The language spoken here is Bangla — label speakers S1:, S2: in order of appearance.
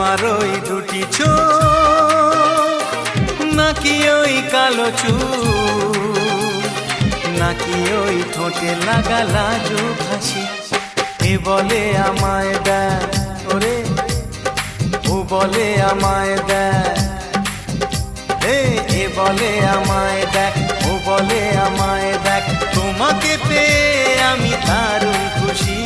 S1: তোমার ওই দুটি চোখ, নাকি ওই কালো চুল, নাকি ওই ঠোঁটে লাগা লাজুক হাসি। এ বলে আমায় দেখ ওরে, ও বলে আমায় দেখ, এ বলে আমায় দেখ, ও বলে আমায় দেখ, তোমাকে পেয়ে আমি দারুণ খুশি।